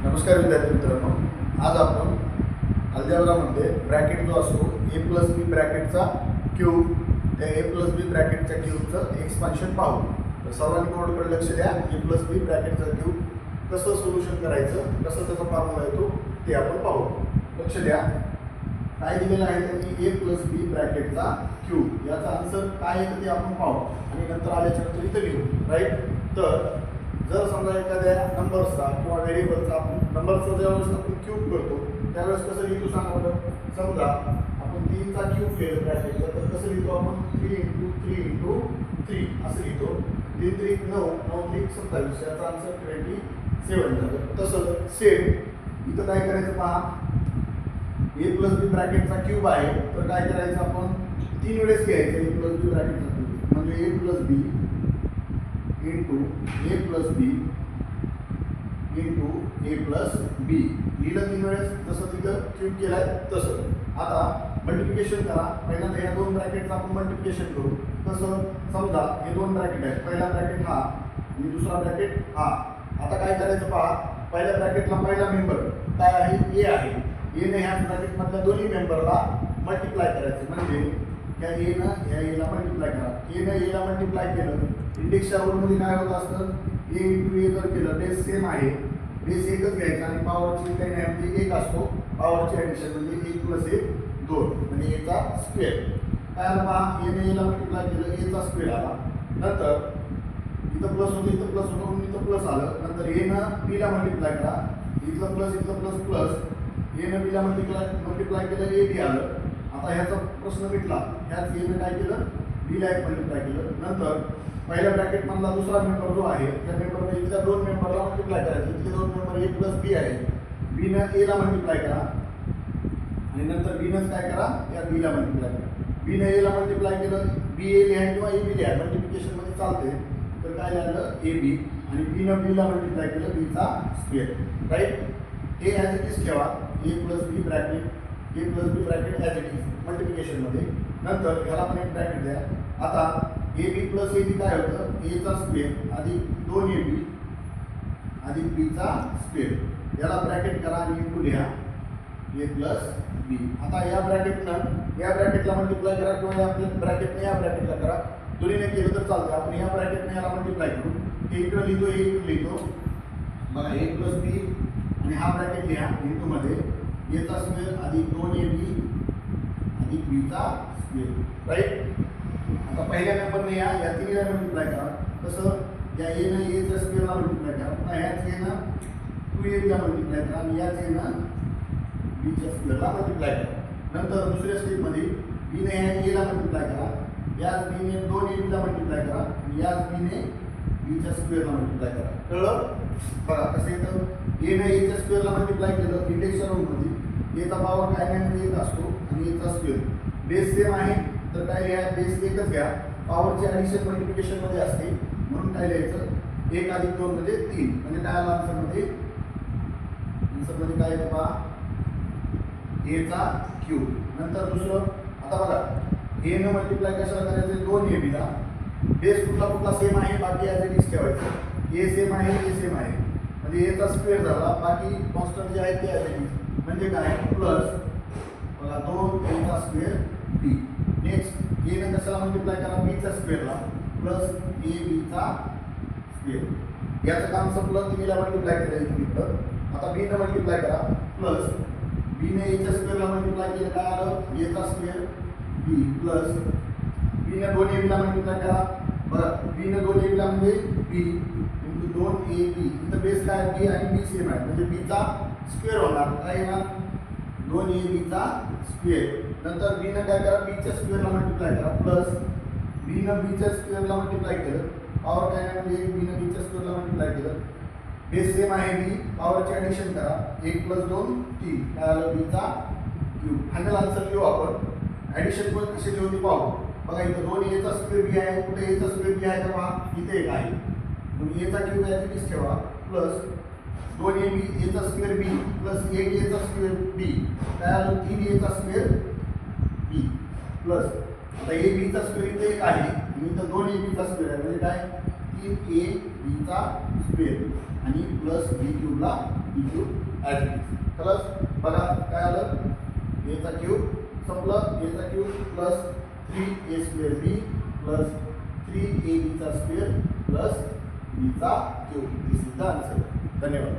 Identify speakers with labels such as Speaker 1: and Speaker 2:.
Speaker 1: नमस्कार विद्यार्थी मित्रांनो, आज आपण अल्जेब्रामध्ये ब्रॅकेट जो असतो ए प्लस बी ब्रॅकेटचा क्यूब, त्या ए प्लस बी ब्रॅकेटच्या क्यूबचं एक्सपान्शन पाहू. तर सर्वांनी बोर्डकडे लक्ष द्या. ए प्लस बी ब्रॅकेटचा क्यूब कसं सोल्युशन करायचं, कसं त्याचा फॉर्म्युला येतो ते आपण पाहू. लक्ष द्या, काय दिलेलं आहे त्यांनी ए प्लस बी ब्रॅकेटचा क्यूब. याचा आन्सर काय येतं ते आपण पाहू आणि नंतर आल्याच्या नंतर इथं लिहू. राईट. तर जर समजा एखाद्या नंबरचा किंवा व्हेरिएबलचा आपण नंबरचा ज्यावेळेस आपण क्यूब करतो त्यावेळेस कसं लिहितो सांगा बरं. समजा आपण 3चा क्यूब केलं ब्रॅकेटचा, तर कसं लिहितो आपण 3 × 3 × 3 असं लिहितो. 3 3 9 9 3 27, याचा आन्सर 27 झालं. तसं सेम इथं काय करायचं पहा, ए प्लस बी ब्रॅकेटचा क्यूब आहे तर काय करायचं आपण 3 वेळेस घ्यायचं ए प्लस बी ब्रॅकेटचा क्यूब, म्हणजे ए प्लस बी इंटू ए प्लस बी इंटू ए प्लस बी लिहिलं 3 वेळेस. तसं तिथं क्यूब केलाय तसं. आता मल्टिप्लिकेशन करा. पहिल्यांदा या 2 ब्रॅकेटचं आपण मल्टिप्लिकेशन करू. तसं समजा हे 2 ब्रॅकेट आहेत, पहिला ब्रॅकेट हा आणि दुसरा ब्रॅकेट हा. आता काय करायचं पहा, पहिल्या ब्रॅकेटला पहिला मेंबर काय आहे, ए आहे. एने ह्या ब्रॅकेटमधल्या दोन्ही मेंबरला मल्टिप्लाय करायचं, म्हणजे या एनं या एला मल्टिप्लाय करा. एनं एला मल्टिप्लाय केलं, इंडेक्सच्या रूलमध्ये काय होत असतं, ए इंटू ए जर केलं बेस सेम आहे, बेस एकच घ्यायचा आणि पॉवरची काही नाही म्हणजे 1 असतो. पॉवरची ॲडिशन म्हणजे 1 + 1 2 म्हणजे एचा स्क्वेअर. काय आला पहा, एने एला मल्टिप्लाय केलं, एचा स्क्वेअर आला. नंतर इथं प्लस होतं, इथं प्लस होतं म्हणून इथं प्लस आलं. नंतर एनं बीला मल्टिप्लाय करा, इथलं प्लस इथलं प्लस प्लस एनं बीला मल्टिप्लाय केलं, ए बी आलं. आता ह्याचा प्रश्न मिटला. ह्याच एनं काय केलं, बीला एक मल्टिप्लाय केलं. नंतर पहिल्या ब्रॅकेटमधला दुसरा मेंबर जो आहे त्या मेंबरने इथल्या 2 मेंबरला मल्टिप्लाय करायचं. इथले 2 मेंबर ए प्लस बी आहे, बीनं एला मल्टिप्लाय करा आणि नंतर बीनंच काय करा, या बीला मल्टिप्लाय करा. बीनं एला मल्टिप्लाय केलं, बी ए लिहा किंवा ए बी लिहा, मल्टिप्लिकेशनमध्ये चालते. तर काय झालं, ए बी आणि बीनं बीला मल्टिप्लाय केलं, बीचा स्क्वेअर. राईट. हे ॲज इट इज ठेवा, A plus B bracket as it is मल्टिप्लिकेशनमध्ये. नंतर ह्याला पण एक ब्रॅकेट द्या. आता A B plus A B काय होतं, एचा स्क्वेअर अधिक 2 ए बी अधिक बीचा स्क्वेअर. याला ब्रॅकेट करा आणि इंटू लिहा ए प्लस बी. आता या ब्रॅकेटनं या ब्रॅकेटला मल्टिप्लाय करा किंवा या ब्रॅकेटने या ब्रॅकेटला करा, दोन्हीने केलं तर चालतं. आपण या ब्रॅकेटने याला मल्टिप्लाय करू. हे इकडं लिहितो, हे इकडं लिहितो. बघा ए प्लस बी आणि हा ब्रॅकेट लिहा इंटूमध्ये एचा स्क्वेअर अधिक 2 ए बी अधिक बीचा स्क्वेअर. राईट. आता पहिल्या नंबरने या तिन्हीला मल्टिप्लाय करा. तसं या एनं एच्या स्क्वेअरला मल्टिप्लाय करा, पुन्हा ह्याच एनं 2 ए बीला मल्टिप्लाय करा आणि याच एनं बीच्या स्क्वेअरला मल्टिप्लाय करा. नंतर दुसऱ्या स्टेपमध्ये बीने ह्या एला मल्टिप्लाय करा, याच बीने 2 ए बीला मल्टिप्लाय करा आणि याच बीने बीच्या स्क्वेअरला मल्टिप्लाय करा. कळलं. बघा कसं येतं, एनं एच्या स्क्वेअरला मल्टिप्लाय केलं इंडेक्सच्या रूममध्ये, एचा पॉवर काय नाही म्हणजे 1 असतो आणि एचा स्क्वेअर. बेस सेम आहे तर काय लिहा, बेस एकच घ्या. पॉवरची ॲडिशन मल्टिप्लिकेशनमध्ये असते म्हणून काय लिहायचं, 1 अधिक 2 म्हणजे 3. म्हणजे काय आलं आन्सरमध्ये, काय येतं पहा, एचा क्यूब. नंतर दुसरं, आता बघा एनं मल्टिप्लाय कशाला करायचं, 2 ए बीला. बेस कुठला सेम आहे, बाकी ॲज इट इज ठेवायचं. ए सेम आहे, ए सेम आहे म्हणजे एचा स्क्वेअर झाला, बाकी कॉन्स्टंट जे आहे ते ॲज इट इज म्हणजे काय प्लस बघा 2 एचा स्क्वेअर बी. नेक्स्ट एनं कशाला मल्टिप्लाय करा, बीचा स्क्वेअरला प्लस ए बीचा स्क्वेअर. याचं काम संपलं, तिला मल्टिप्लाय करायचं इकडं. आता बीनं मल्टिप्लाय करा प्लस बीने एच्या स्क्वेअरला मल्टिप्लाय केलं, काय आलं, एचा स्क्वेअर बी प्लस बीनं 2 ए बीला मल्टिप्लाय करा. बरं बीनं 2 ए बीला म्हणजे बी इंटू 2 ए बी. इथं बेस काय, बी आणि बी सेम आहे म्हणजे बीचा स्क्वेअर होणार. काय येणार, 2 ए बीचा स्क्वेअर. नंतर बीनं काय करा, बीच्या स्क्वेअरला मल्टिप्लाय करा प्लस बीनं बीच्या स्क्वेअरला मल्टिप्लाय केलं, पॉवर काय नाही म्हणजे बीनं बीच्या स्क्वेअरला मल्टिप्लाय केलं. बेस सेम आहे बी, पॉवरची ॲडिशन करा, 1 + 2 3. काय आलं, बीचा क्यूब. फायनल आन्सर लिहू आपण. ॲडिशन पण कशी लिहू पाहू. बघा इथं 2 एचा स्क्वेअर बी आहे, कुठे एचा स्क्वेअर बी आहे का पहा, इथे एक आहे म्हणून एचा क्यूब ॲज इट इज ठेवा प्लस 2 ए बी एचा स्क्वेअर बी प्लस 1 एचा स्क्वेअर बी. काय आलं, 3 एचा स्क्वेअर बी प्लस आता ए बीचा स्क्वेअर इथे एक आहे आणि इथं 2 ए बीचा स्क्वेअर आहे म्हणजे काय, 3 ए बीचा स्क्वेअर आणि प्लस बी क्यूबला B cube as it is. Plus बघा काय आलं, एचा क्यूब संपलं, एचा cube plus 3a square B plus 3ab चा स्क्वेअर प्लस बीचा cube. This is the answer. धन्यवाद.